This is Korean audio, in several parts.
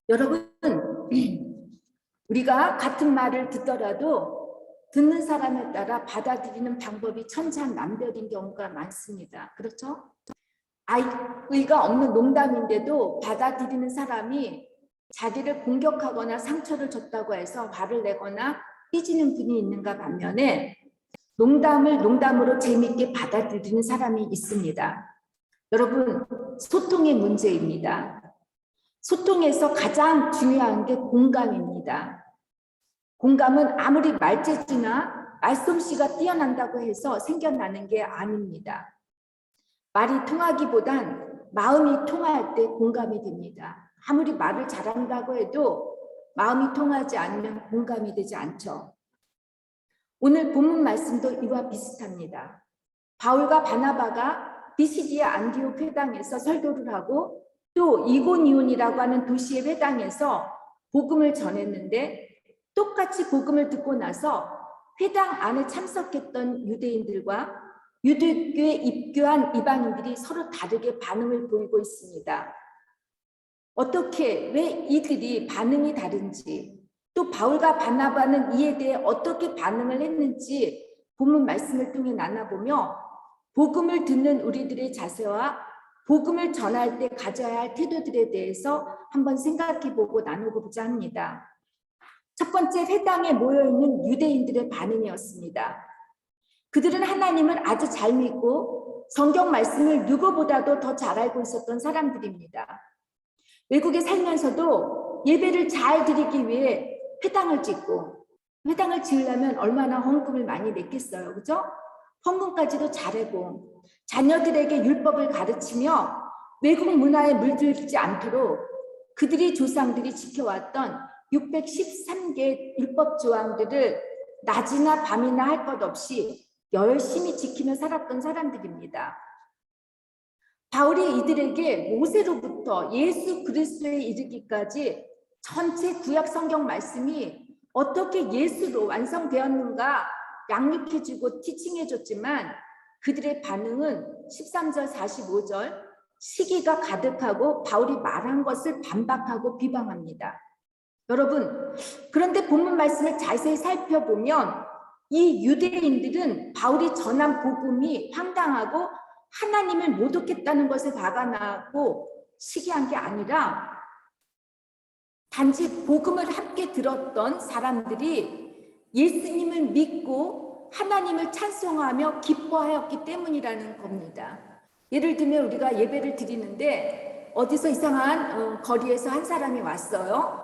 여러분, 우리가 같은 말을 듣더라도 듣는 사람에 따라 받아들이는 방법이 천차만별인 경우가 많습니다. 그렇죠? 아이가 없는 농담인데도 받아들이는 사람이 자기를 공격하거나 상처를 줬다고 해서 화를 내거나 삐지는 분이 있는가 반면에 농담을 농담으로 재미있게 받아들이는 사람이 있습니다. 여러분, 소통의 문제입니다. 소통에서 가장 중요한 게 공감입니다. 공감은 아무리 말재주나 말솜씨가 뛰어난다고 해서 생겨나는 게 아닙니다. 말이 통하기보단 마음이 통할 때 공감이 됩니다. 아무리 말을 잘한다고 해도 마음이 통하지 않으면 공감이 되지 않죠. 오늘 본문 말씀도 이와 비슷합니다. 바울과 바나바가 비시디아 안디옥 회당에서 설교를 하고 또 이고니온이라고 하는 도시의 회당에서 복음을 전했는데 똑같이 복음을 듣고 나서 회당 안에 참석했던 유대인들과 유대교에 입교한 이방인들이 서로 다르게 반응을 보이고 있습니다. 어떻게, 왜 이들이 반응이 다른지, 또 바울과 바나바는 이에 대해 어떻게 반응을 했는지 본문 말씀을 통해 나눠보며 복음을 듣는 우리들의 자세와 복음을 전할 때 가져야 할 태도들에 대해서 한번 생각해보고 나누고자 합니다. 첫 번째, 회당에 모여있는 유대인들의 반응이었습니다. 그들은 하나님을 아주 잘 믿고 성경 말씀을 누구보다도 더 잘 알고 있었던 사람들입니다. 외국에 살면서도 예배를 잘 드리기 위해 회당을 짓고, 회당을 지으려면 얼마나 헌금을 많이 냈겠어요, 그죠? 헌금까지도 잘하고 자녀들에게 율법을 가르치며 외국 문화에 물들지 않도록 그들이 조상들이 지켜왔던 613개의 율법 조항들을 낮이나 밤이나 할 것 없이 열심히 지키며 살았던 사람들입니다. 바울이 이들에게 모세로부터 예수 그리스도에 이르기까지 전체 구약 성경 말씀이 어떻게 예수로 완성되었는가 양육해주고 티칭해줬지만 그들의 반응은 13절 45절 시기가 가득하고 바울이 말한 것을 반박하고 비방합니다. 여러분, 그런데 본문 말씀을 자세히 살펴보면 이 유대인들은 바울이 전한 복음이 황당하고 하나님을 모독했다는 것에 화가 나고 시기한 게 아니라 단지 복음을 함께 들었던 사람들이 예수님을 믿고 하나님을 찬송하며 기뻐하였기 때문이라는 겁니다. 예를 들면 우리가 예배를 드리는데 어디서 이상한 거리에서 한 사람이 왔어요.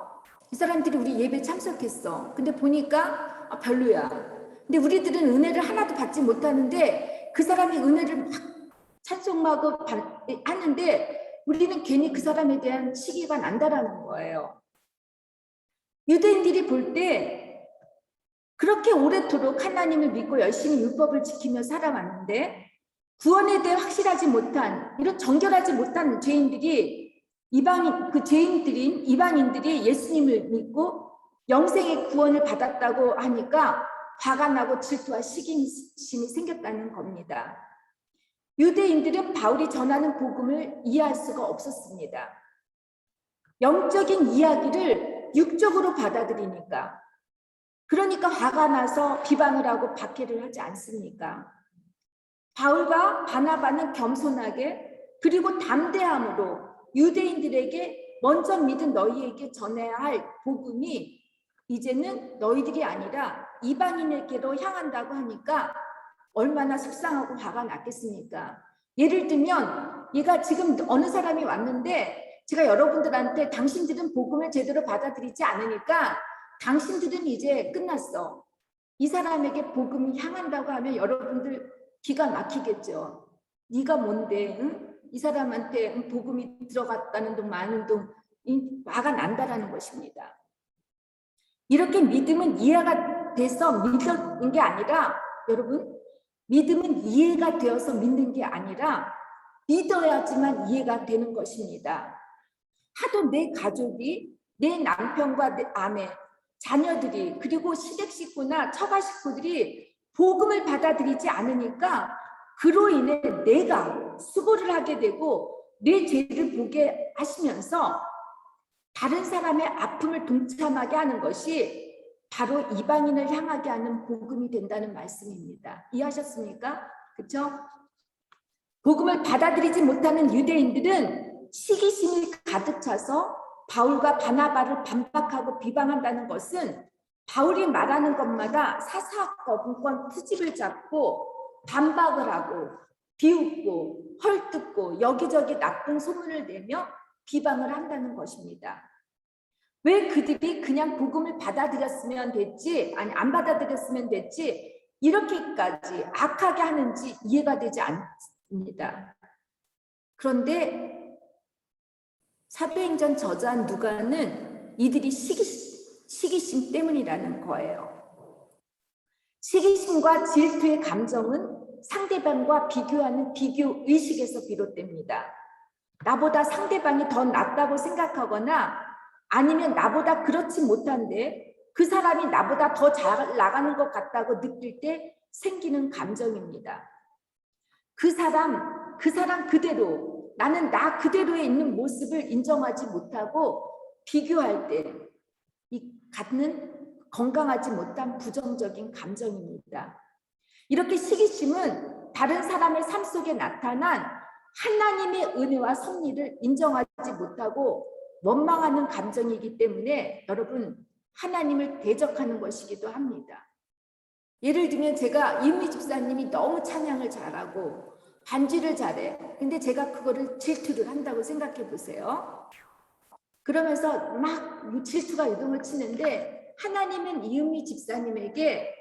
이 사람들이 우리 예배 참석했어. 근데 보니까 별로야. 근데 우리들은 은혜를 하나도 받지 못하는데 그 사람이 은혜를 막 찬송하고 하는데 우리는 괜히 그 사람에 대한 시기가 난다라는 거예요. 유대인들이 볼 때 그렇게 오래도록 하나님을 믿고 열심히 율법을 지키며 살아왔는데 구원에 대해 확실하지 못한 이런 정결하지 못한 죄인들이 죄인들인 이방인들이 예수님을 믿고 영생의 구원을 받았다고 하니까 화가 나고 질투와 시기심이 생겼다는 겁니다. 유대인들은 바울이 전하는 복음을 이해할 수가 없었습니다. 영적인 이야기를 육적으로 받아들이니까. 그러니까 화가 나서 비방을 하고 박해를 하지 않습니까? 바울과 바나바는 겸손하게 그리고 담대함으로 유대인들에게 먼저 믿은 너희에게 전해야 할 복음이 이제는 너희들이 아니라 이방인에게로 향한다고 하니까 얼마나 속상하고 화가 났겠습니까? 예를 들면 얘가 지금 어느 사람이 왔는데 제가 여러분들한테 당신들은 복음을 제대로 받아들이지 않으니까 당신들은 이제 끝났어. 이 사람에게 복음이 향한다고 하면 여러분들 기가 막히겠죠. 네가 뭔데? 응? 이 사람한테 복음이 들어갔다는 둥 마는 둥 화가 난다라는 것입니다. 이렇게 믿음은 이해가 돼서 믿는 게 아니라 여러분 믿음은 이해가 되어서 믿는 게 아니라 믿어야지만 이해가 되는 것입니다. 하도 내 가족이 내 남편과 내 아내, 자녀들이 그리고 시댁 식구나 처가 식구들이 복음을 받아들이지 않으니까 그로 인해 내가 수고를 하게 되고 내 죄를 보게 하시면서 다른 사람의 아픔을 동참하게 하는 것이 바로 이방인을 향하게 하는 복음이 된다는 말씀입니다. 이해하셨습니까? 그렇죠? 복음을 받아들이지 못하는 유대인들은 시기심이 가득 차서 바울과 바나바를 반박하고 비방한다는 것은 바울이 말하는 것마다 사사건건 트집을 잡고 반박을 하고 비웃고 헐뜯고 여기저기 나쁜 소문을 내며 비방을 한다는 것입니다. 왜 그들이 그냥 복음을 받아들였으면 됐지, 아니 안 받아들였으면 됐지 이렇게까지 악하게 하는지 이해가 되지 않습니다. 그런데 사도행전 저자인 누가는 이들이 시기심 때문이라는 거예요. 시기심과 질투의 감정은 상대방과 비교하는 비교 의식에서 비롯됩니다. 나보다 상대방이 더 낫다고 생각하거나 아니면 나보다 그렇지 못한데 그 사람이 나보다 더 잘 나가는 것 같다고 느낄 때 생기는 감정입니다. 그 사람 그대로 나는 나 그대로에 있는 모습을 인정하지 못하고 비교할 때 이 갖는 건강하지 못한 부정적인 감정입니다. 이렇게 시기심은 다른 사람의 삶 속에 나타난 하나님의 은혜와 섭리를 인정하지 못하고 원망하는 감정이기 때문에 여러분 하나님을 대적하는 것이기도 합니다. 예를 들면 제가 이은미 집사님이 너무 찬양을 잘하고 반주를 잘해. 근데 제가 그거를 질투를 한다고 생각해 보세요. 그러면서 막 질투가 요동을 치는데 하나님은 이은미 집사님에게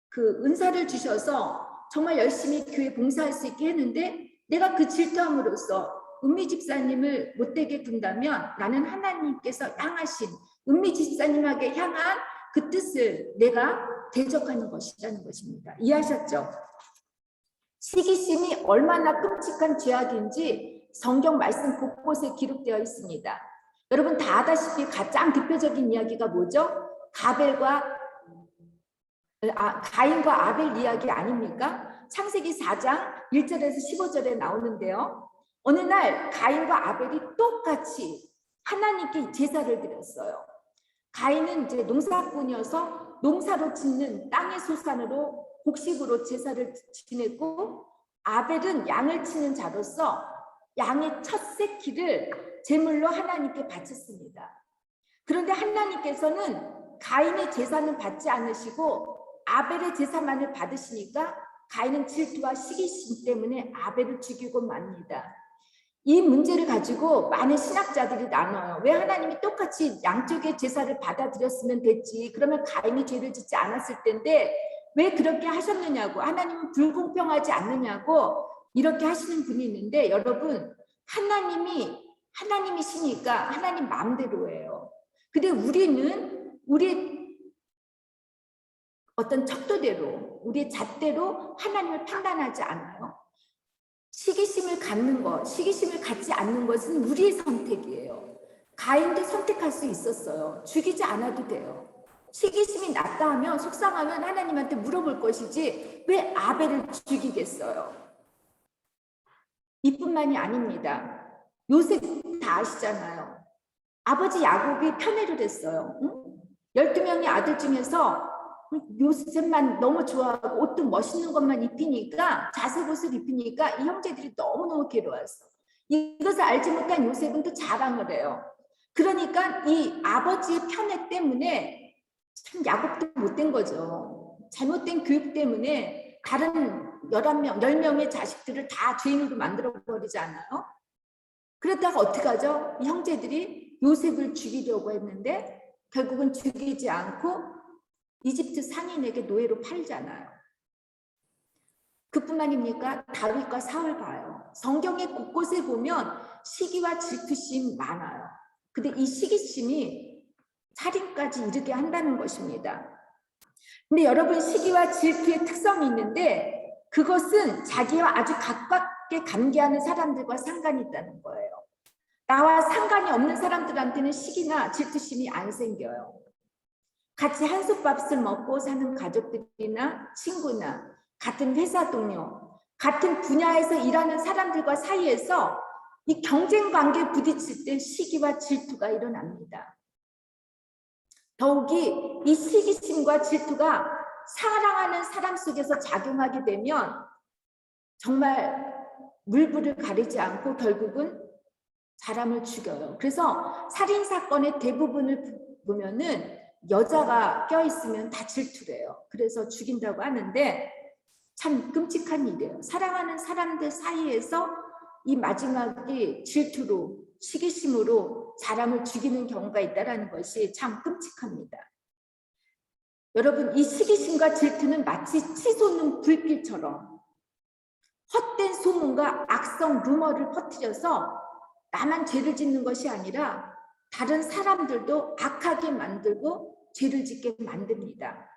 그 은사를 주셔서 정말 열심히 교회 봉사할 수 있게 했는데 내가 그 질투함으로써 은미 집사님을 못되게 둔다면 나는 하나님께서 향하신 은미 집사님에게 향한 그 뜻을 내가 대적하는 것이라는 것입니다. 이해하셨죠? 시기심이 얼마나 끔찍한 죄악인지 성경 말씀 곳곳에 기록되어 있습니다. 여러분 다 아다시피 가장 대표적인 이야기가 뭐죠? 가인과 아벨 이야기 아닙니까? 창세기 4장 1절에서 15절에 나오는데요. 어느 날 가인과 아벨이 똑같이 하나님께 제사를 드렸어요. 가인은 이제 농사꾼이어서 농사로 짓는 땅의 소산으로 곡식으로 제사를 지냈고 아벨은 양을 치는 자로서 양의 첫 새끼를 제물로 하나님께 바쳤습니다. 그런데 하나님께서는 가인의 제사는 받지 않으시고 아벨의 제사만을 받으시니까 가인은 질투와 시기심 때문에 아벨을 죽이고 맙니다. 이 문제를 가지고 많은 신학자들이 나눠요. 왜 하나님이 똑같이 양쪽의 제사를 받아들였으면 됐지. 그러면 가인이 죄를 짓지 않았을 텐데 왜 그렇게 하셨느냐고. 하나님은 불공평하지 않느냐고 이렇게 하시는 분이 있는데 여러분 하나님이시니까 하나님 마음대로예요. 근데 우리는 우리 어떤 척도대로 우리의 잣대로 하나님을 판단하지 않아요. 시기심을 갖지 않는 것은 우리의 선택이에요. 가인도 선택할 수 있었어요. 죽이지 않아도 돼요. 시기심이 났다 하면 속상하면 하나님한테 물어볼 것이지 왜 아벨을 죽이겠어요? 이뿐만이 아닙니다. 요셉 다 아시잖아요. 아버지 야곱이 편애를 했어요. 12명의 아들 중에서 요셉만 너무 좋아하고 옷도 멋있는 것만 입히니까 자색 옷을 입히니까 이 형제들이 너무너무 괴로웠어. 이것을 알지 못한 요셉은 또 자랑을 해요. 그러니까 이 아버지의 편애 때문에 참 야곱도 못된 거죠. 잘못된 교육 때문에 다른 10명의 자식들을 다 죄인으로 만들어버리지 않아요? 그랬다가 어떻게 하죠? 이 형제들이 요셉을 죽이려고 했는데 결국은 죽이지 않고 이집트 상인에게 노예로 팔잖아요. 그뿐만입니까? 다윗과 사울 봐요. 성경의 곳곳에 보면 시기와 질투심 많아요. 근데 이 시기심이 살인까지 이르게 한다는 것입니다. 근데 여러분 시기와 질투의 특성이 있는데 그것은 자기와 아주 가깝게 관계하는 사람들과 상관이 있다는 거예요. 나와 상관이 없는 사람들한테는 시기나 질투심이 안 생겨요. 같이 한솥밥을 먹고 사는 가족들이나 친구나 같은 회사 동료, 같은 분야에서 일하는 사람들과 사이에서 이 경쟁 관계에 부딪힐 때 시기와 질투가 일어납니다. 더욱이 이 시기심과 질투가 사랑하는 사람 속에서 작용하게 되면 정말 물불을 가리지 않고 결국은 사람을 죽여요. 그래서 살인 사건의 대부분을 보면은 여자가 껴있으면 다 질투래요. 그래서 죽인다고 하는데 참 끔찍한 일이에요. 사랑하는 사람들 사이에서 이 마지막이 질투로, 시기심으로 사람을 죽이는 경우가 있다는 것이 참 끔찍합니다. 여러분, 이 시기심과 질투는 마치 치솟는 불길처럼 헛된 소문과 악성 루머를 퍼뜨려서 나만 죄를 짓는 것이 아니라 다른 사람들도 악하게 만들고 죄를 짓게 만듭니다.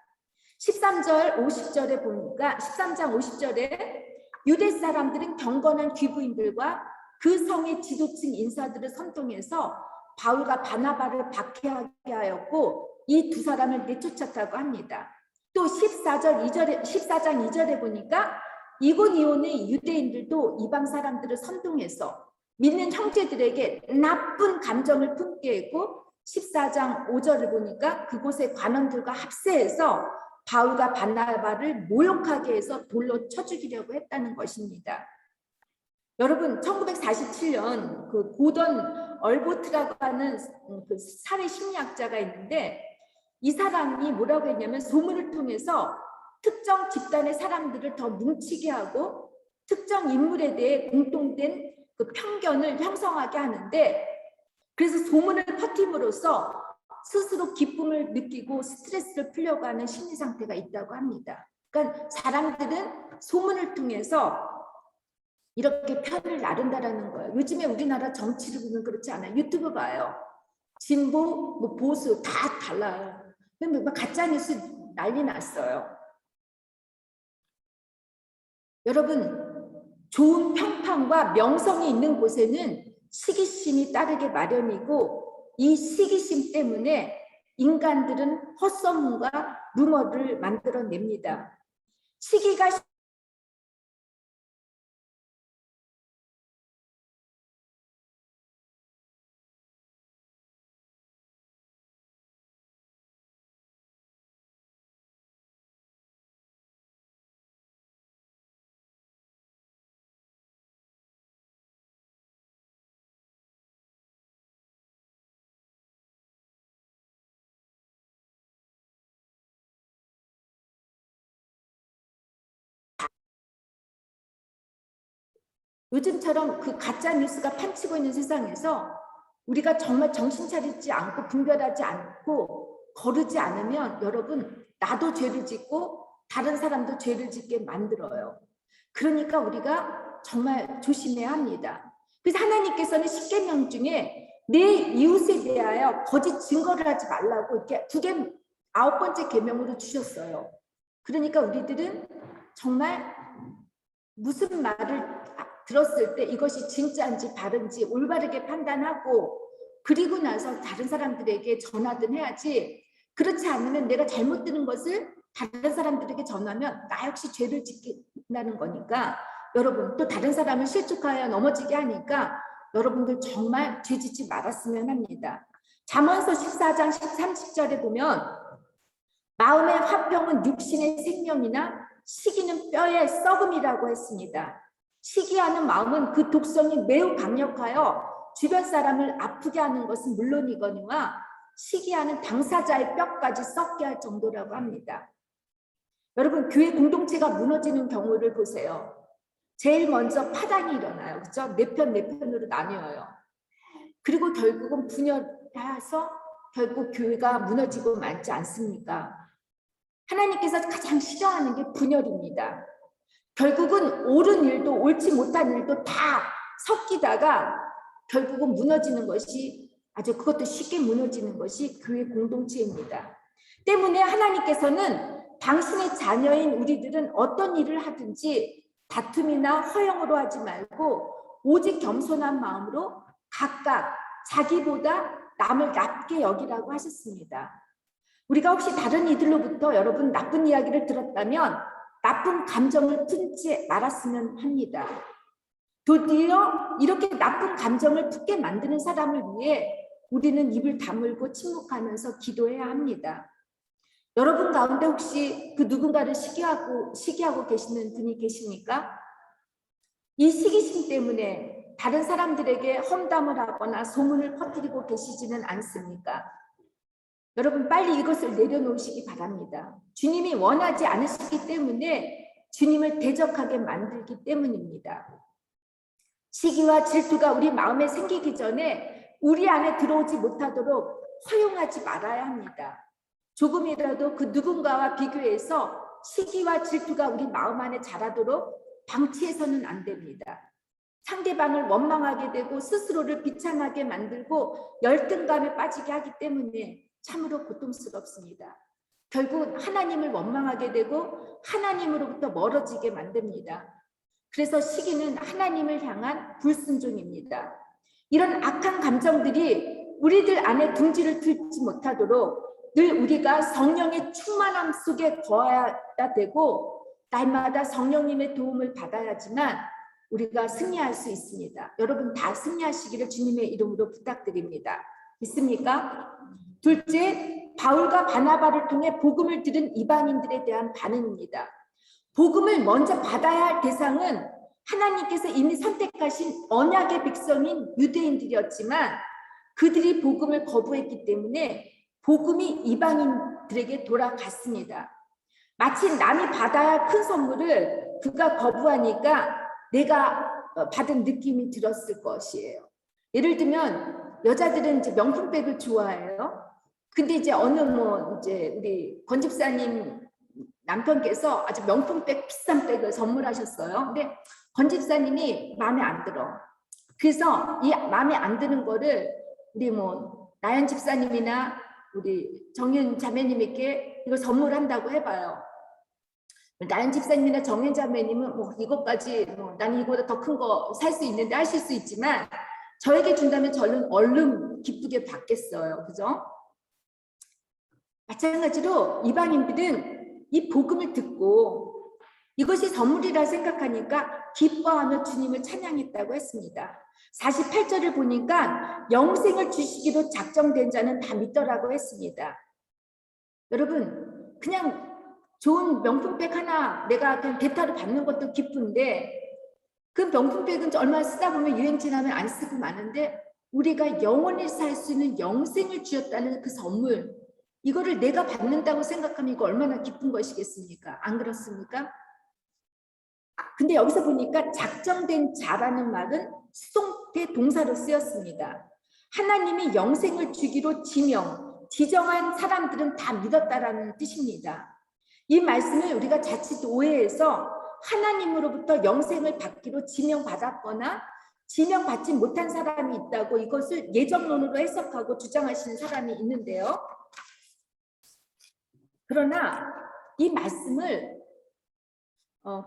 13절 50절에 보니까 13장 50절에 유대 사람들은 경건한 귀부인들과 그 성의 지도층 인사들을 선동해서 바울과 바나바를 박해하게 하였고 이 두 사람을 내쫓았다고 합니다. 또 14장 2절에 보니까 이고니온의 유대인들도 이방 사람들을 선동해서 믿는 형제들에게 나쁜 감정을 품게 했고 14장 5절을 보니까 그곳의 관원들과 합세해서 바울과 바나바를 모욕하게 해서 돌로 쳐 죽이려고 했다는 것입니다. 여러분, 1947년 그 고던 얼보트라고 하는 그 사회 심리학자가 있는데 이 사람이 뭐라고 했냐면 소문을 통해서 특정 집단의 사람들을 더 뭉치게 하고 특정 인물에 대해 공통된 그 편견을 형성하게 하는데 그래서 소문을 퍼뜨림으로써 스스로 기쁨을 느끼고 스트레스를 풀려고 하는 심리 상태가 있다고 합니다. 그러니까 사람들은 소문을 통해서 이렇게 편을 나른다라는 거예요. 요즘에 우리나라 정치를 보면 그렇지 않아요. 유튜브 봐요. 진보, 뭐 보수 다 달라요. 근데 막 가짜 뉴스 난리 났어요. 여러분, 좋은 평판과 명성이 있는 곳에는 시기심이 따르게 마련이고 이 시기심 때문에 인간들은 헛소문과 루머를 만들어냅니다. 시기가 요즘처럼 그 가짜 뉴스가 판치고 있는 세상에서 우리가 정말 정신 차리지 않고 분별하지 않고 거르지 않으면 여러분 나도 죄를 짓고 다른 사람도 죄를 짓게 만들어요. 그러니까 우리가 정말 조심해야 합니다. 그래서 하나님께서는 10계명 중에 내 이웃에 대하여 거짓 증거를 하지 말라고 이렇게 9번째 계명으로 주셨어요. 그러니까 우리들은 정말 무슨 말을 들었을 때 이것이 진짜인지 다른지 올바르게 판단하고 그리고 나서 다른 사람들에게 전하든 해야지 그렇지 않으면 내가 잘못 들은 것을 다른 사람들에게 전하면 나 역시 죄를 짓는다는 거니까 여러분 또 다른 사람을 실족하여 넘어지게 하니까 여러분들 정말 죄 짓지 말았으면 합니다. 잠언서 14장 30절에 보면 마음의 화평은 육신의 생명이나 시기는 뼈의 썩음이라고 했습니다. 시기하는 마음은 그 독성이 매우 강력하여 주변 사람을 아프게 하는 것은 물론이거니와 시기하는 당사자의 뼈까지 썩게 할 정도라고 합니다. 여러분 교회 공동체가 무너지는 경우를 보세요. 제일 먼저 파당이 일어나요. 그렇죠? 내 편으로 나뉘어요. 그리고 결국은 분열해서 결국 교회가 무너지고 말지 않습니까? 하나님께서 가장 싫어하는 게 분열입니다. 결국은 옳은 일도 옳지 못한 일도 다 섞이다가 결국은 무너지는 것이 아주 그것도 쉽게 무너지는 것이 교회 공동체입니다. 때문에 하나님께서는 당신의 자녀인 우리들은 어떤 일을 하든지 다툼이나 허영으로 하지 말고 오직 겸손한 마음으로 각각 자기보다 남을 낮게 여기라고 하셨습니다. 우리가 혹시 다른 이들로부터 여러분 나쁜 이야기를 들었다면 나쁜 감정을 품지 말았으면 합니다. 드디어 이렇게 나쁜 감정을 품게 만드는 사람을 위해 우리는 입을 다물고 침묵하면서 기도해야 합니다. 여러분 가운데 혹시 그 누군가를 시기하고 계시는 분이 계십니까? 이 시기심 때문에 다른 사람들에게 험담을 하거나 소문을 퍼뜨리고 계시지는 않습니까? 여러분 빨리 이것을 내려놓으시기 바랍니다. 주님이 원하지 않으시기 때문에 주님을 대적하게 만들기 때문입니다. 시기와 질투가 우리 마음에 생기기 전에 우리 안에 들어오지 못하도록 허용하지 말아야 합니다. 조금이라도 그 누군가와 비교해서 시기와 질투가 우리 마음 안에 자라도록 방치해서는 안 됩니다. 상대방을 원망하게 되고 스스로를 비참하게 만들고 열등감에 빠지게 하기 때문에 참으로 고통스럽습니다. 결국 하나님을 원망하게 되고 하나님으로부터 멀어지게 만듭니다. 그래서 시기는 하나님을 향한 불순종입니다. 이런 악한 감정들이 우리들 안에 둥지를 틀지 못하도록 늘 우리가 성령의 충만함 속에 거해야 되고 날마다 성령님의 도움을 받아야지만 우리가 승리할 수 있습니다. 여러분 다 승리하시기를 주님의 이름으로 부탁드립니다. 믿습니까? 둘째, 바울과 바나바를 통해 복음을 들은 이방인들에 대한 반응입니다. 복음을 먼저 받아야 할 대상은 하나님께서 이미 선택하신 언약의 백성인 유대인들이었지만 그들이 복음을 거부했기 때문에 복음이 이방인들에게 돌아갔습니다. 마치 남이 받아야 할 큰 선물을 그가 거부하니까 내가 받은 느낌이 들었을 것이에요. 예를 들면 여자들은 이제 명품백을 좋아해요. 근데 이제 어느 이제 우리 권 집사님 남편께서 아주 명품백 비싼 백을 선물하셨어요. 근데 권 집사님이 마음에 안 들어. 그래서 이 마음에 안 드는 거를 우리 나연 집사님이나 우리 정윤 자매님에게 이걸 선물한다고 해봐요. 나연 집사님이나 정윤 자매님은 이것까지 나는 이거보다 더 큰 거 살 수 있는데 하실 수 있지만 저에게 준다면 저는 얼른 기쁘게 받겠어요. 그죠? 마찬가지로 이방인들은 이 복음을 듣고 이것이 선물이라 생각하니까 기뻐하며 주님을 찬양했다고 했습니다. 48절을 보니까 영생을 주시기로 작정된 자는 다 믿더라고 했습니다. 여러분 그냥 좋은 명품백 하나 내가 그냥 대타로 받는 것도 기쁜데 그 명품백은 얼마 쓰다 보면 유행 지나면 안 쓰고 마는데 우리가 영원히 살 수 있는 영생을 주었다는 그 선물 이거를 내가 받는다고 생각하면 이거 얼마나 기쁜 것이겠습니까? 안 그렇습니까? 근데 여기서 보니까 작정된 자라는 말은 수동태 동사로 쓰였습니다. 하나님이 영생을 주기로 지정한 사람들은 다 믿었다라는 뜻입니다. 이 말씀을 우리가 자칫 오해해서 하나님으로부터 영생을 받기로 지명받았거나 지명받지 못한 사람이 있다고 이것을 예정론으로 해석하고 주장하시는 사람이 있는데요. 그러나 이 말씀을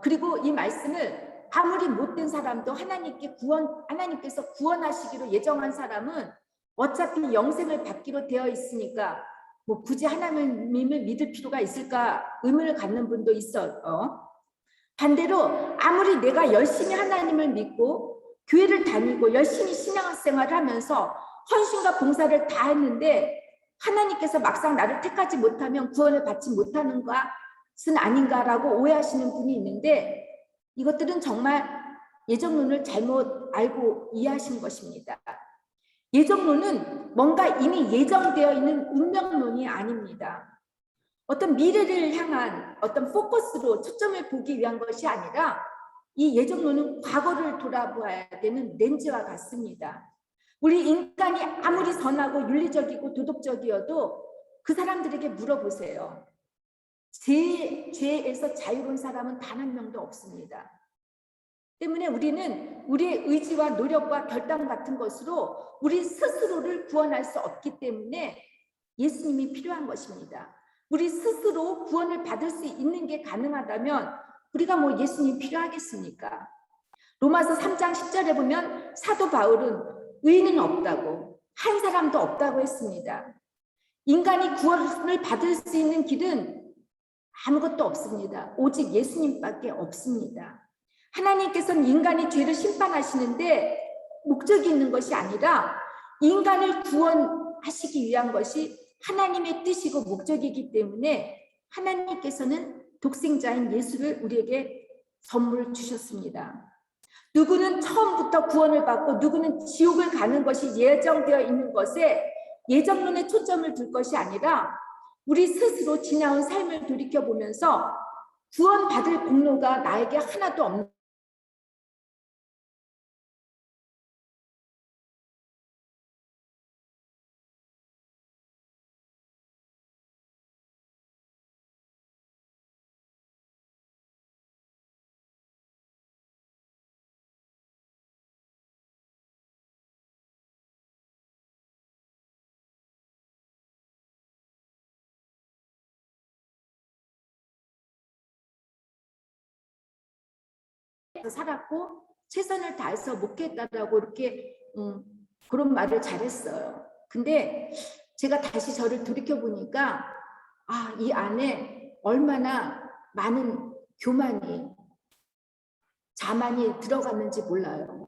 그리고 이 말씀을 아무리 못된 사람도 하나님께서 구원하시기로 예정한 사람은 어차피 영생을 받기로 되어 있으니까 굳이 하나님을 믿을 필요가 있을까 의문을 갖는 분도 있어요. 반대로 아무리 내가 열심히 하나님을 믿고 교회를 다니고 열심히 신앙생활을 하면서 헌신과 봉사를 다 했는데 하나님께서 막상 나를 택하지 못하면 구원을 받지 못하는 것은 아닌가라고 오해하시는 분이 있는데 이것들은 정말 예정론을 잘못 알고 이해하신 것입니다. 예정론은 뭔가 이미 예정되어 있는 운명론이 아닙니다. 어떤 미래를 향한 어떤 포커스로 초점을 보기 위한 것이 아니라 이 예정론은 과거를 돌아보아야 되는 렌즈와 같습니다. 우리 인간이 아무리 선하고 윤리적이고 도덕적이어도 그 사람들에게 물어보세요. 죄에서 자유로운 사람은 단 한 명도 없습니다. 때문에 우리는 우리의 의지와 노력과 결단 같은 것으로 우리 스스로를 구원할 수 없기 때문에 예수님이 필요한 것입니다. 우리 스스로 구원을 받을 수 있는 게 가능하다면 우리가 예수님 필요하겠습니까? 로마서 3장 10절에 보면 사도 바울은 의인은 없다고 한 사람도 없다고 했습니다. 인간이 구원을 받을 수 있는 길은 아무것도 없습니다. 오직 예수님밖에 없습니다. 하나님께서는 인간의 죄를 심판하시는데 목적이 있는 것이 아니라 인간을 구원하시기 위한 것이 하나님의 뜻이고 목적이기 때문에 하나님께서는 독생자인 예수를 우리에게 선물 주셨습니다. 누구는 처음부터 구원을 받고 누구는 지옥을 가는 것이 예정되어 있는 것에 예정론에 초점을 둘 것이 아니라 우리 스스로 지나온 삶을 돌이켜보면서 구원받을 공로가 나에게 하나도 없는 살았고 최선을 다해서 목회했다라고 이렇게 그런 말을 잘했어요. 근데 제가 다시 저를 돌이켜 보니까 이 안에 얼마나 많은 교만이 자만이 들어갔는지 몰라요.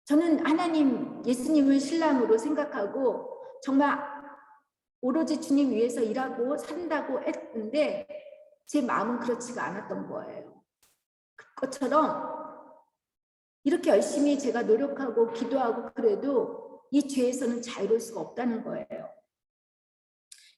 저는 하나님 예수님을 신랑으로 생각하고 정말 오로지 주님 위해서 일하고 산다고 했는데 제 마음은 그렇지가 않았던 거예요. 그것처럼 이렇게 열심히 제가 노력하고 기도하고 그래도 이 죄에서는 자유로울 수가 없다는 거예요.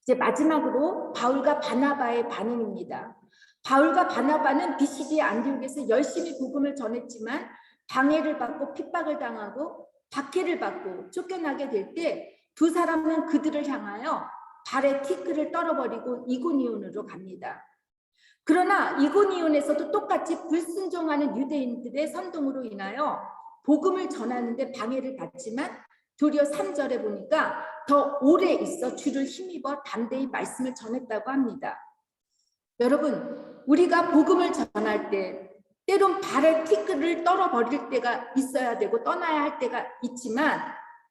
이제 마지막으로 바울과 바나바의 반응입니다. 바울과 바나바는 BCD 안디옥에서 열심히 복음을 전했지만 방해를 받고 핍박을 당하고 박해를 받고 쫓겨나게 될 때 두 사람은 그들을 향하여 발에 티끌을 떨어버리고 이고니온으로 갑니다. 그러나 이고니온에서도 똑같이 불순종하는 유대인들의 선동으로 인하여 복음을 전하는데 방해를 받지만 도리어 3절에 보니까 더 오래 있어 주를 힘입어 담대히 말씀을 전했다고 합니다. 여러분, 우리가 복음을 전할 때 때론 발에 티끌을 떨어버릴 때가 있어야 되고 떠나야 할 때가 있지만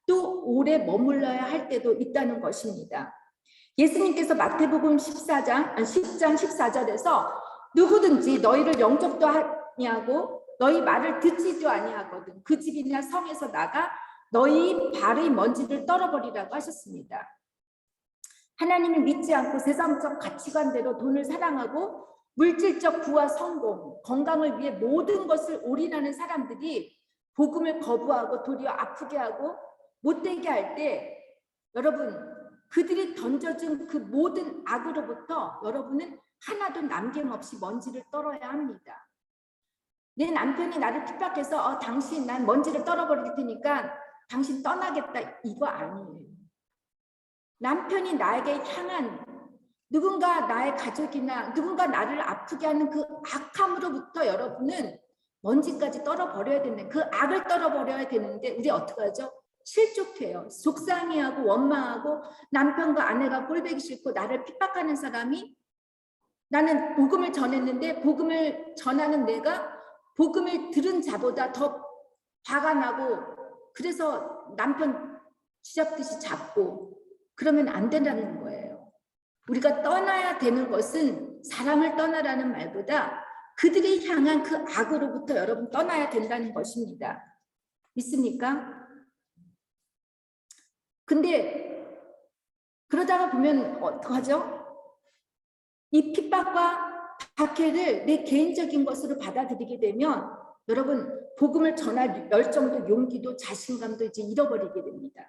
또 오래 머물러야 할 때도 있다는 것입니다. 예수님께서 마태복음 10장 14절에서 누구든지 너희를 영접도 아니하고 너희 말을 듣지도 아니하거든 그 집이나 성에서 나가 너희 발의 먼지를 떨어버리라고 하셨습니다. 하나님을 믿지 않고 세상적 가치관대로 돈을 사랑하고 물질적 부와 성공, 건강을 위해 모든 것을 올인하는 사람들이 복음을 거부하고 도리어 아프게 하고 못되게 할 때 여러분 그들이 던져준 그 모든 악으로부터 여러분은 하나도 남김없이 먼지를 떨어야 합니다. 내 남편이 나를 핍박해서 당신 난 먼지를 떨어버릴 테니까 당신 떠나겠다 이거 아니에요. 남편이 나에게 향한 누군가 나의 가족이나 누군가 나를 아프게 하는 그 악함으로부터 여러분은 먼지까지 떨어버려야 되는데 그 악을 떨어버려야 되는데 우리 어떻게 하죠? 실족해요. 속상해하고 원망하고 남편과 아내가 꼴보기 싫고 나를 핍박하는 사람이 나는 복음을 전했는데 복음을 전하는 내가 복음을 들은 자보다 더 화가 나고 그래서 남편 쥐잡듯이 잡고 그러면 안 된다는 거예요. 우리가 떠나야 되는 것은 사람을 떠나라는 말보다 그들이 향한 그 악으로부터 여러분 떠나야 된다는 것입니다. 믿습니까? 근데 그러다가 보면 어떡하죠? 이 핍박과 박해를 내 개인적인 것으로 받아들이게 되면 여러분 복음을 전할 열정도 용기도 자신감도 이제 잃어버리게 됩니다.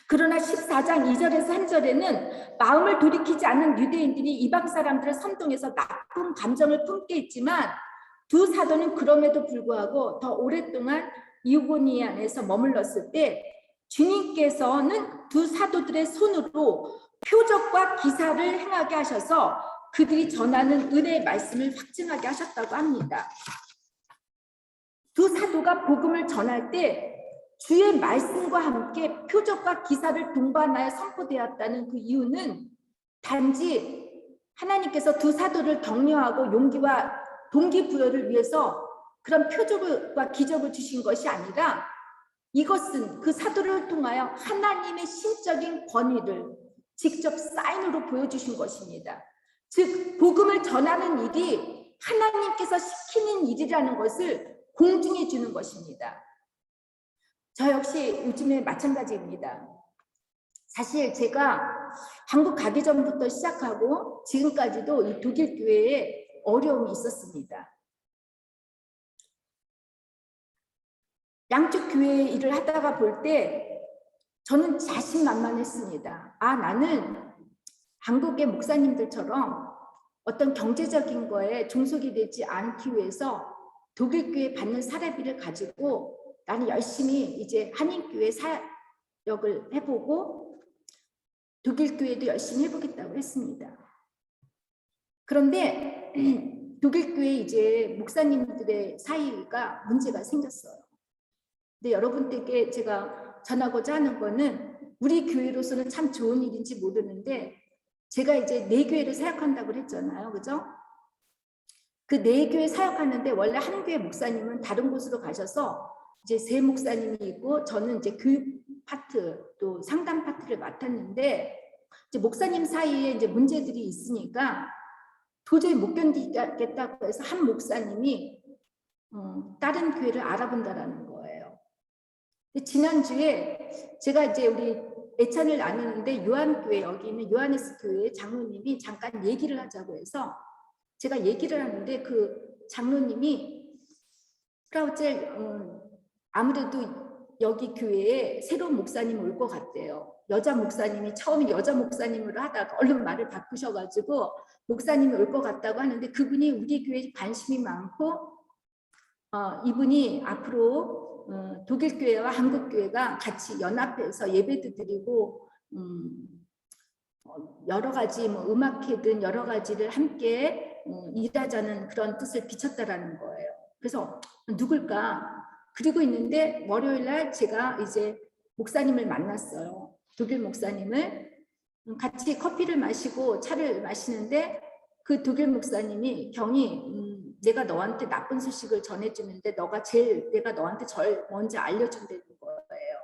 그러나 14장 2절에서 3절에는 마음을 돌이키지 않는 유대인들이 이방 사람들을 선동해서 나쁜 감정을 품게 했지만 두 사도는 그럼에도 불구하고 더 오랫동안 이고니아 안에서 머물렀을 때 주님께서는 두 사도들의 손으로 표적과 기사를 행하게 하셔서 그들이 전하는 은혜의 말씀을 확증하게 하셨다고 합니다. 두 사도가 복음을 전할 때 주의 말씀과 함께 표적과 기사를 동반하여 선포되었다는 그 이유는 단지 하나님께서 두 사도를 격려하고 용기와 동기부여를 위해서 그런 표적과 기적을 주신 것이 아니라 이것은 그 사도를 통하여 하나님의 신적인 권위를 직접 사인으로 보여주신 것입니다. 즉 복음을 전하는 일이 하나님께서 시키는 일이라는 것을 공증해 주는 것입니다. 저 역시 요즘에 마찬가지입니다. 사실 제가 한국 가기 전부터 시작하고 지금까지도 이 독일 교회에 어려움이 있었습니다. 양쪽 교회 일을 하다가 볼 때 저는 자신만만했습니다. 아, 나는 한국의 목사님들처럼 어떤 경제적인 거에 종속이 되지 않기 위해서 독일 교회 받는 사례비를 가지고 나는 열심히 이제 한인교회 사역을 해보고 독일 교회도 열심히 해보겠다고 했습니다. 그런데 독일 교회 이제 목사님들의 사이가 문제가 생겼어요. 근데 여러분들께 제가 전하고자 하는 거는 우리 교회로서는 참 좋은 일인지 모르는데 제가 이제 4교회를 사역한다고 했잖아요. 그죠? 그 4교회 사역하는데 원래 한 교회 목사님은 다른 곳으로 가셔서 이제 세 목사님이 있고 저는 이제 교육 파트 또 상담 파트를 맡았는데 이제 목사님 사이에 이제 문제들이 있으니까 도저히 못 견디겠다고 해서 한 목사님이 다른 교회를 알아본다라는 거예요. 근데 지난주에 제가 이제 우리 애찬을 나누는데 요한교회 여기 있는 요하네스 교회 장로님이 잠깐 얘기를 하자고 해서 제가 얘기를 하는데 그 장로님이 프라우젤 아무래도 여기 교회에 새로운 목사님 올 것 같대요. 여자 목사님이 처음에 여자 목사님으로 하다가 얼른 말을 바꾸셔가지고 목사님이 올 것 같다고 하는데 그분이 우리 교회에 관심이 많고 이분이 앞으로 독일 교회와 한국 교회가 같이 연합해서 예배도 드리고 여러 가지 뭐 음악회든 여러 가지를 함께 일하자는 그런 뜻을 비쳤다라는 거예요. 그래서 누굴까? 그리고 있는데 월요일 날 제가 이제 목사님을 만났어요. 독일 목사님을 같이 커피를 마시고 차를 마시는데 그 독일 목사님이 경이 내가 너한테 나쁜 소식을 전해주는데 내가 너한테 제일 먼저 알려준다는 거예요.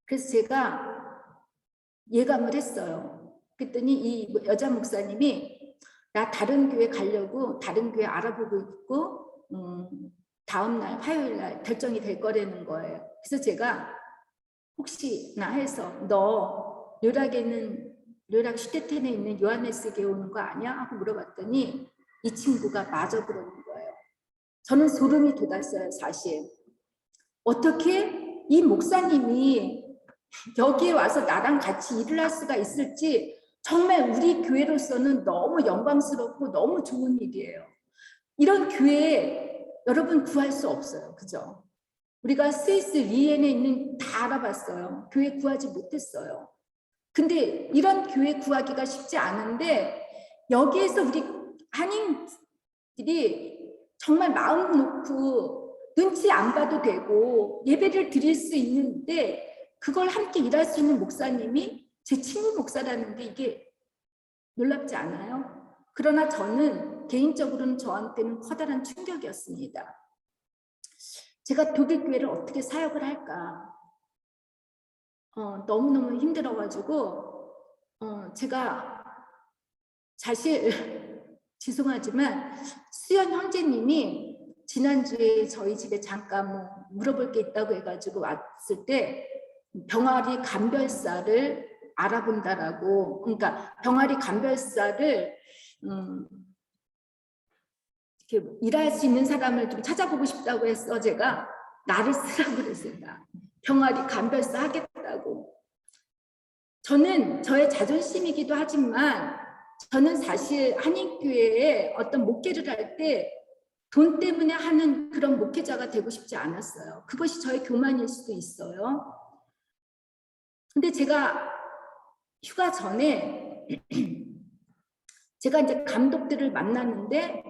그래서 제가 예감을 했어요. 그랬더니 이 여자 목사님이 나 다른 교회 가려고 다른 교회 알아보고 있고 다음날 화요일 날 결정이 될 거라는 거예요. 그래서 제가 혹시나 해서 너 요락 슈테텐에 있는 요하네스교회 오는 거 아니야? 하고 물어봤더니 이 친구가 마저 그러는 거예요. 저는 소름이 돋았어요. 사실 어떻게 이 목사님이 여기에 와서 나랑 같이 일을 할 수가 있을지 정말 우리 교회로서는 너무 영광스럽고 너무 좋은 일이에요. 이런 교회 여러분 구할 수 없어요. 그죠? 우리가 스위스 리엔에 있는 다 알아봤어요. 교회 구하지 못했어요. 근데 이런 교회 구하기가 쉽지 않은데 여기에서 우리 한인들이 정말 마음 놓고 눈치 안 봐도 되고 예배를 드릴 수 있는데 그걸 함께 일할 수 있는 목사님이 제 친구 목사라는 게 이게 놀랍지 않아요? 그러나 저는 개인적으로는 저한테는 커다란 충격이었습니다. 제가 독일 교회를 어떻게 사역을 할까? 너무너무 힘들어가지고 제가 사실 죄송하지만 수연 형제님이 지난주에 저희 집에 잠깐 뭐 물어볼 게 있다고 해가지고 왔을 때 병아리 감별사를 알아본다라고, 그러니까 병아리 감별사를 이렇게 일할 수 있는 사람을 좀 찾아보고 싶다고 해서 제가 나를 쓰라고 그랬습니다. 병아리 감별사 하겠다고. 저는 저의 자존심이기도 하지만 저는 사실 한인교회에 어떤 목회를 할 때 돈 때문에 하는 그런 목회자가 되고 싶지 않았어요. 그것이 저의 교만일 수도 있어요. 근데 제가 휴가 전에 제가 이제 감독을 만났는데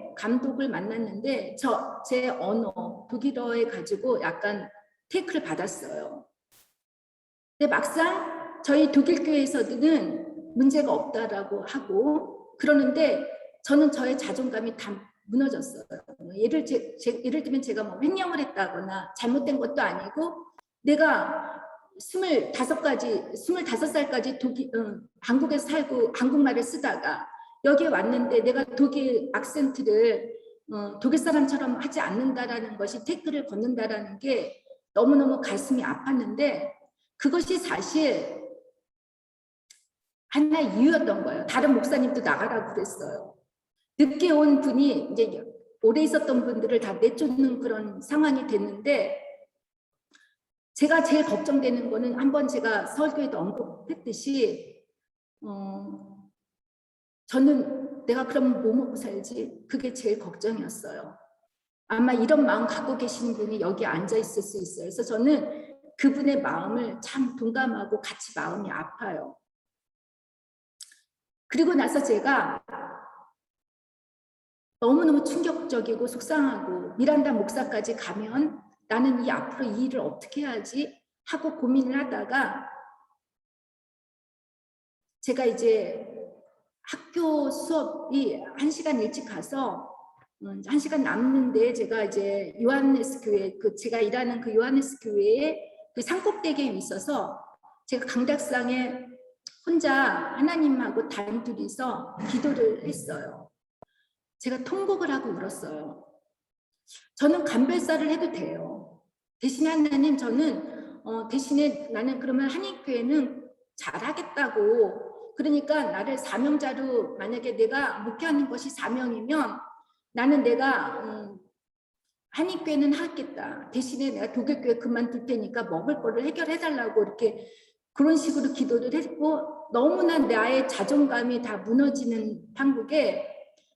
제 언어 독일어에 가지고 약간 테이크를 받았어요. 근데 막상 저희 독일 교회에서는 문제가 없다라고 하고 그러는데 저는 저의 자존감이 다 무너졌어요. 예를 들면 제가 뭐 횡령을 했다거나 잘못된 것도 아니고 내가 25살까지 한국에서 살고 한국말을 쓰다가 여기에 왔는데 내가 독일 악센트를 독일 사람처럼 하지 않는다라는 것이 태클을 걷는다라는 게 너무너무 가슴이 아팠는데 그것이 사실 하나의 이유였던 거예요. 다른 목사님도 나가라고 그랬어요. 늦게 온 분이 이제 오래 있었던 분들을 다 내쫓는 그런 상황이 됐는데 제가 제일 걱정되는 거는 한번 제가 설교에도 언급했듯이 저는 내가 그럼 뭐 먹고 살지? 그게 제일 걱정이었어요. 아마 이런 마음 갖고 계시는 분이 여기 앉아 있을 수 있어요. 그래서 저는 그분의 마음을 참 동감하고 같이 마음이 아파요. 그리고 나서 제가 너무너무 충격적이고 속상하고 미란다 목사까지 가면 나는 이 앞으로 이 일을 어떻게 해야지 하고 고민을 하다가 제가 이제 학교 수업이 1시간 일찍 가서 1시간 남는데 제가 이제 요한네스 교회 제가 일하는 그 요한네스 교회에 그 산꼭대기에 있어서 제가 강닥상에 혼자 하나님하고 단둘이서 기도를 했어요. 제가 통곡을 하고 울었어요. 저는 간별사를 해도 돼요. 대신에 하나님 저는 대신에 나는 그러면 한인교회는 잘하겠다고 그러니까 나를 사명자로 만약에 내가 목회하는 것이 사명이면 나는 내가 한인교회는 하겠다. 대신에 내가 독일교회 그만둘 테니까 먹을 거를 해결해달라고 이렇게 그런 식으로 기도를 했고 너무나 나의 자존감이 다 무너지는 판국에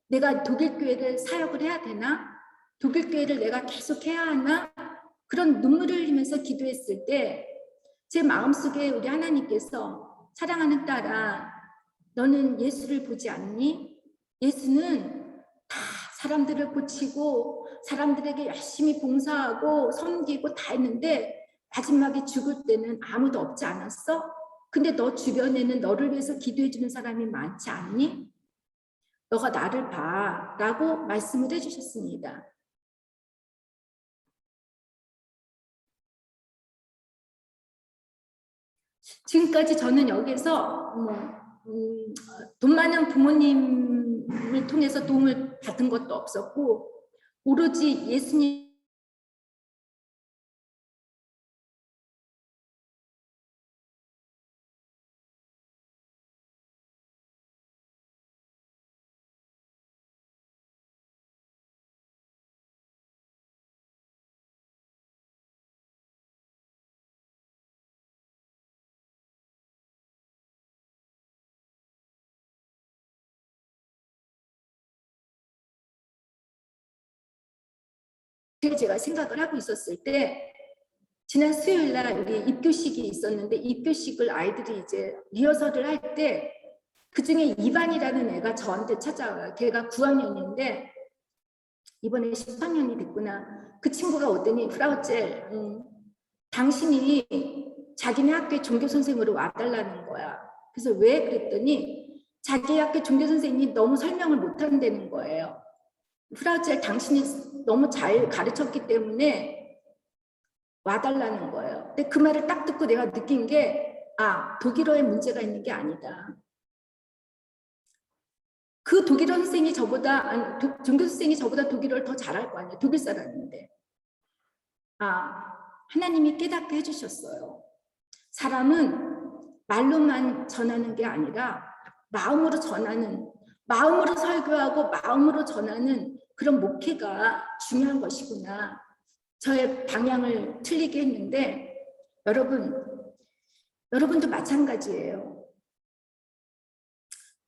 내가 독일교회를 사역을 해야 되나? 독일교회를 내가 계속 해야 하나? 그런 눈물을 흘리면서 기도했을 때 제 마음속에 우리 하나님께서 사랑하는 딸아 너는 예수를 보지 않니? 예수는 다 사람들을 고치고 사람들에게 열심히 봉사하고 섬기고 다 했는데 마지막에 죽을 때는 아무도 없지 않았어? 근데 너 주변에는 너를 위해서 기도해주는 사람이 많지 않니? 너가 나를 봐 라고 말씀을 해주셨습니다. 지금까지 저는 여기서 돈 많은 부모님을 통해서 도움을 받은 것도 없었고 오로지 예수님 제가 생각을 하고 있었을 때 지난 수요일 날 우리 입교식이 있었는데 입교식을 아이들이 이제 리허설을 할 때 그중에 이반이라는 애가 저한테 찾아와요. 걔가 9학년인데 이번에 10학년이 됐구나. 그 친구가 오더니 프라우젤 당신이 자기네 학교에 종교선생으로 와달라는 거야. 그래서 왜 그랬더니 자기 학교 종교선생님이 너무 설명을 못한다는 거예요. 프라우젤 당신이 너무 잘 가르쳤기 때문에 와달라는 거예요. 근데 그 말을 딱 듣고 내가 느낀 게 독일어에 문제가 있는 게 아니다. 그 독일어 선생이 저보다 종교 선생이 저보다 독일어를 더 잘할 거 아니에요. 독일 사람인데. 하나님이 깨닫게 해주셨어요. 사람은 말로만 전하는 게 아니라 마음으로 전하는 마음으로 설교하고 마음으로 전하는 그런 목회가 중요한 것이구나. 저의 방향을 틀리게 했는데 여러분도 마찬가지예요.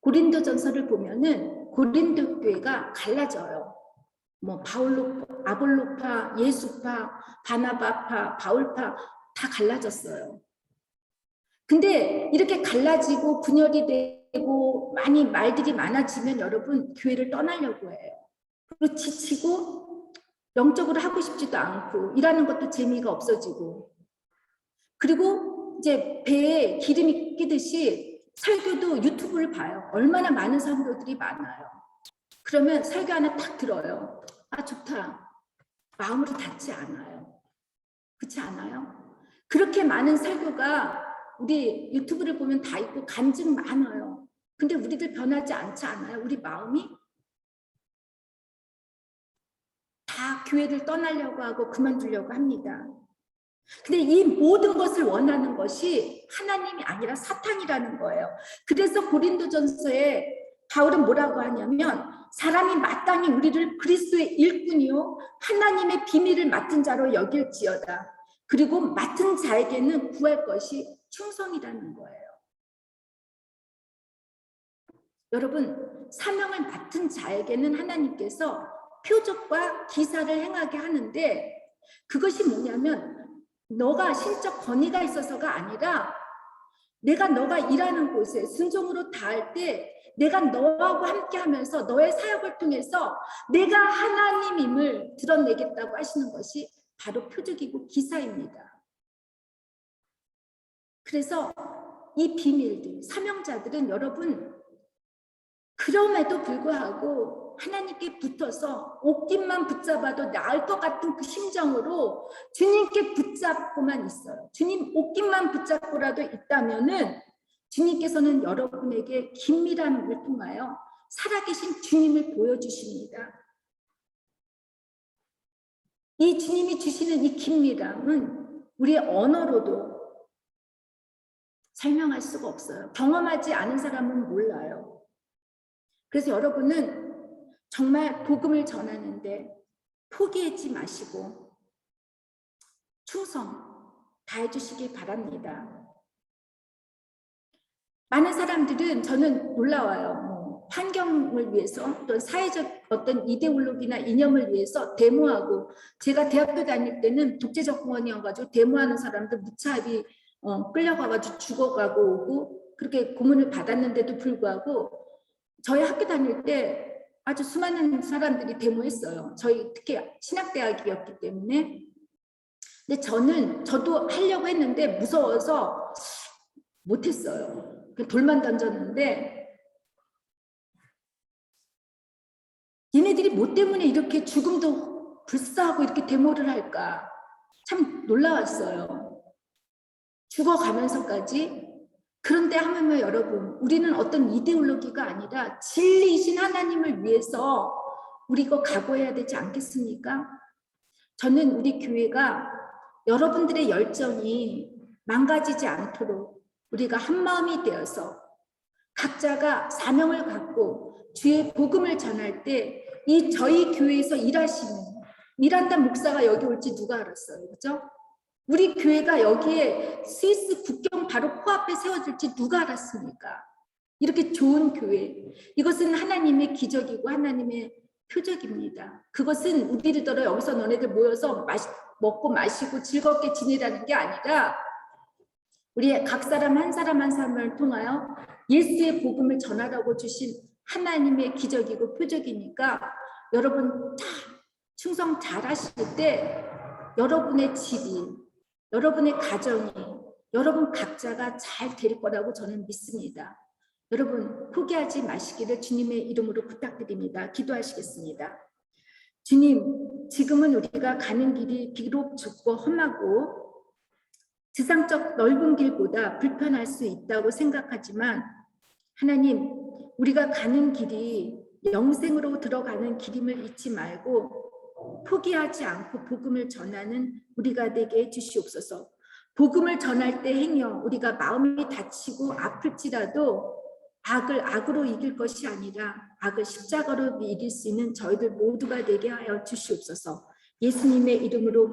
고린도전서를 보면은 고린도 교회가 갈라져요. 뭐 아볼로파, 예수파, 바나바파, 바울파 다 갈라졌어요. 근데 이렇게 갈라지고 분열이 되고 많이 말들이 많아지면 여러분 교회를 떠나려고 해요. 그리고 지치고 영적으로 하고 싶지도 않고 일하는 것도 재미가 없어지고 그리고 이제 배에 기름이 끼듯이 설교도 유튜브를 봐요. 얼마나 많은 설교들이 많아요. 그러면 설교 하나 딱 들어요. 좋다. 마음으로 닿지 않아요. 그렇지 않아요? 그렇게 많은 설교가 우리 유튜브를 보면 다 있고 간증 많아요. 근데 우리들 변하지 않지 않아요? 우리 마음이? 교회를 떠나려고 하고 그만두려고 합니다. 근데 이 모든 것을 원하는 것이 하나님이 아니라 사탄이라는 거예요. 그래서 고린도전서에 바울은 뭐라고 하냐면 사람이 마땅히 우리를 그리스도의 일꾼이요 하나님의 비밀을 맡은 자로 여길지어다. 그리고 맡은 자에게는 구할 것이 충성이라는 거예요. 여러분, 사명을 맡은 자에게는 하나님께서 표적과 기사를 행하게 하는데 그것이 뭐냐면 너가 신적 권위가 있어서가 아니라 내가 너가 일하는 곳에 순종으로 다할 때 내가 너하고 함께 하면서 너의 사역을 통해서 내가 하나님임을 드러내겠다고 하시는 것이 바로 표적이고 기사입니다. 그래서 이 비밀들, 사명자들은 여러분 그럼에도 불구하고 하나님께 붙어서 옷깃만 붙잡아도 나을 것 같은 그 심정으로 주님께 붙잡고만 있어요. 주님 옷깃만 붙잡고라도 있다면은 주님께서는 여러분에게 긴밀함을 통하여 살아계신 주님을 보여주십니다. 이 주님이 주시는 이 긴밀함은 우리의 언어로도 설명할 수가 없어요. 경험하지 않은 사람은 몰라요. 그래서 여러분은 정말 복음을 전하는데 포기하지 마시고 충성 다해 주시기 바랍니다. 많은 사람들은 저는 놀라워요. 환경을 위해서 또 사회적 어떤 이데올로기나 이념을 위해서 데모하고 제가 대학교 다닐 때는 독재정권이어가지고 데모하는 사람들 무차합이 끌려가가지고 죽어가고 오고 그렇게 고문을 받았는데도 불구하고 저희 학교 다닐 때 아주 수많은 사람들이 데모했어요. 저희 특히 신학대학이었기 때문에. 근데 저도 하려고 했는데 무서워서 못했어요. 돌만 던졌는데 얘네들이 뭐 때문에 이렇게 죽음도 불사하고 이렇게 데모를 할까 참 놀라웠어요. 죽어가면서까지. 그런데 하물며 여러분 우리는 어떤 이데올로기가 아니라 진리이신 하나님을 위해서 우리가 각오해야 되지 않겠습니까? 저는 우리 교회가 여러분들의 열정이 망가지지 않도록 우리가 한마음이 되어서 각자가 사명을 갖고 주의 복음을 전할 때 이 저희 교회에서 일하시는 미란다 목사가 여기 올지 누가 알았어요? 그죠? 우리 교회가 여기에 스위스 국경 바로 코앞에 세워질지 누가 알았습니까? 이렇게 좋은 교회. 이것은 하나님의 기적이고 하나님의 표적입니다. 그것은 우리들더러 여기서 너네들 모여서 먹고 마시고 즐겁게 지내라는 게 아니라 우리 각 사람 한 사람 한 사람을 통하여 예수의 복음을 전하라고 주신 하나님의 기적이고 표적이니까 여러분 충성 잘 하실 때 여러분의 집이 여러분의 가정이 여러분 각자가 잘 될 거라고 저는 믿습니다. 여러분 포기하지 마시기를 주님의 이름으로 부탁드립니다. 기도하시겠습니다. 주님, 지금은 우리가 가는 길이 비록 좁고 험하고 지상적 넓은 길보다 불편할 수 있다고 생각하지만 하나님, 우리가 가는 길이 영생으로 들어가는 길임을 잊지 말고 포기하지 않고 복음을 전하는 우리가 되게 해주시옵소서. 복음을 전할 때 행여 우리가 마음이 다치고 아플지라도 악을 악으로 이길 것이 아니라 악을 십자가로 이길 수 있는 저희들 모두가 되게 하여 주시옵소서. 예수님의 이름으로